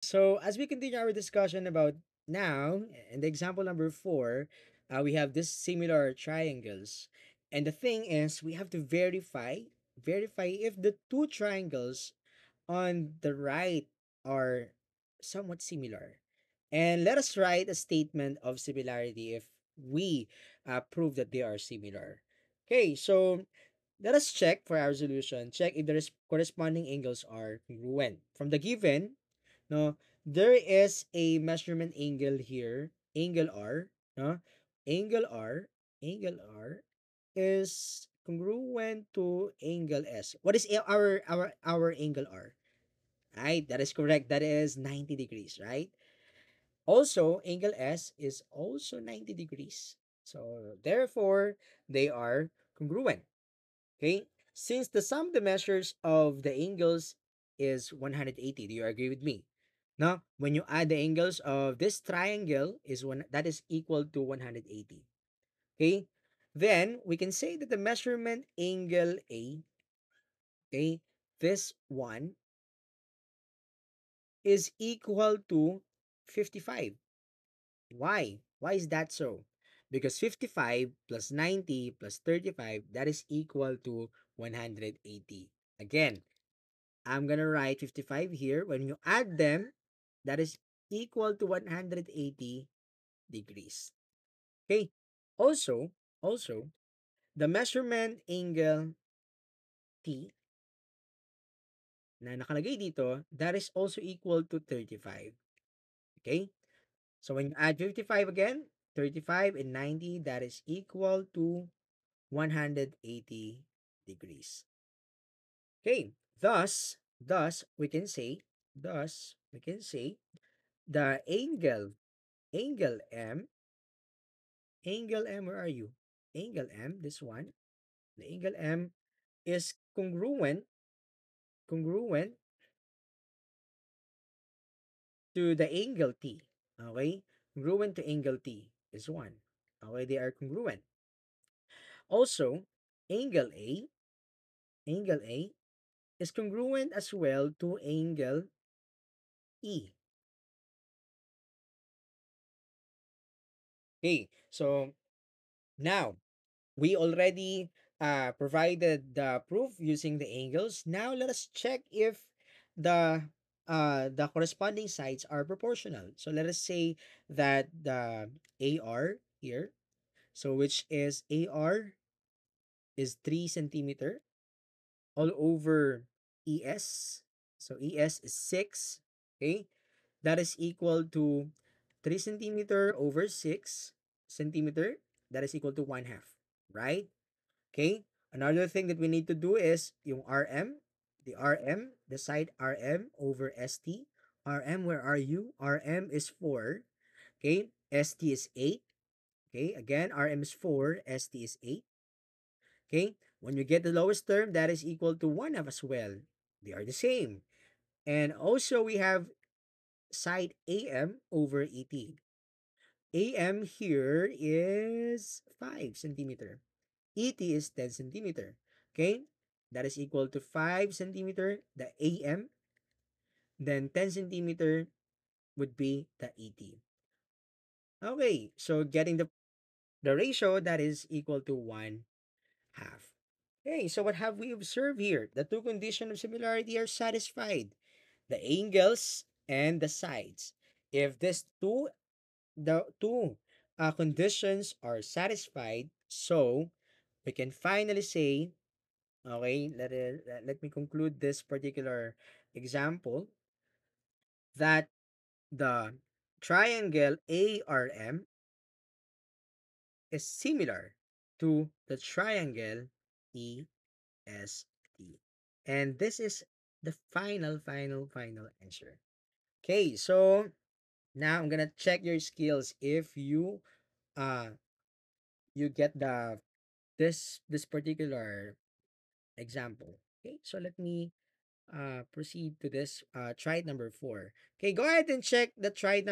So as we continue our discussion about now, in the example number four, we have this similar triangles. And the thing is, we have to verify if the two triangles on the right are somewhat similar. And let us write a statement of similarity if we prove that they are similar. Okay, so let us check for our solution. Check if the corresponding angles are congruent. From the given, no, there is a measurement angle here, angle R, no? Angle R, angle R is congruent to angle S. What is our angle R? Right? That is correct. That is 90 degrees, right? Also, angle S is also 90 degrees. So, therefore, they are congruent. Okay? Since the sum of the measures of the angles is 180, do you agree with me? Now, when you add the angles of this triangle is one that is equal to 180. Okay? Then we can say that the measurement angle A, okay, this one is equal to 55. Why? Why is that so? Because 55 plus 90 plus 35, that is equal to 180. Again, I'm gonna write 55 here. When you add them, that is equal to 180 degrees. Okay. Also, the measurement angle T na nakalagay dito, that is also equal to 35. Okay? So when you add 55 again, 35 and 90, that is equal to 180 degrees. Okay. Thus we can say the angle M, where are you? Angle M, this one, the angle M is congruent to the angle T. Okay? Congruent to angle T is 1. Okay, they are congruent. Also, angle A, angle A is congruent as well to angle E. Okay, so now we already provided the proof using the angles. Now let us check if the the corresponding sides are proportional. So let us say that the AR here, so which is AR is 3 centimeter all over ES. So ES is 6. Okay. That is equal to 3 centimeter over 6 centimeter. That is equal to 1 half. Right? Okay. Another thing that we need to do is yung the side RM over ST. RM, where are you? RM is 4. Okay. ST is 8. Okay. Again, RM is 4. ST is 8. Okay. When you get the lowest term, that is equal to 1 half as well. They are the same. And also, we have side AM over ET. AM here is 5 centimeter. ET is 10 centimeter. Okay? That is equal to 5 centimeter, the AM. Then 10 centimeter would be the ET. Okay, so getting the ratio, that is equal to 1 half. Okay, so what have we observed here? The two conditions of similarity are satisfied. The angles and the sides. If the two conditions are satisfied, so we can finally say, okay, let me conclude this particular example, that the triangle ARM is similar to the triangle EST. And this is the final answer. Okay, so now I'm gonna check your skills if uh you get this particular example. Okay, so let me proceed to this try number 4. Okay, go ahead and check the try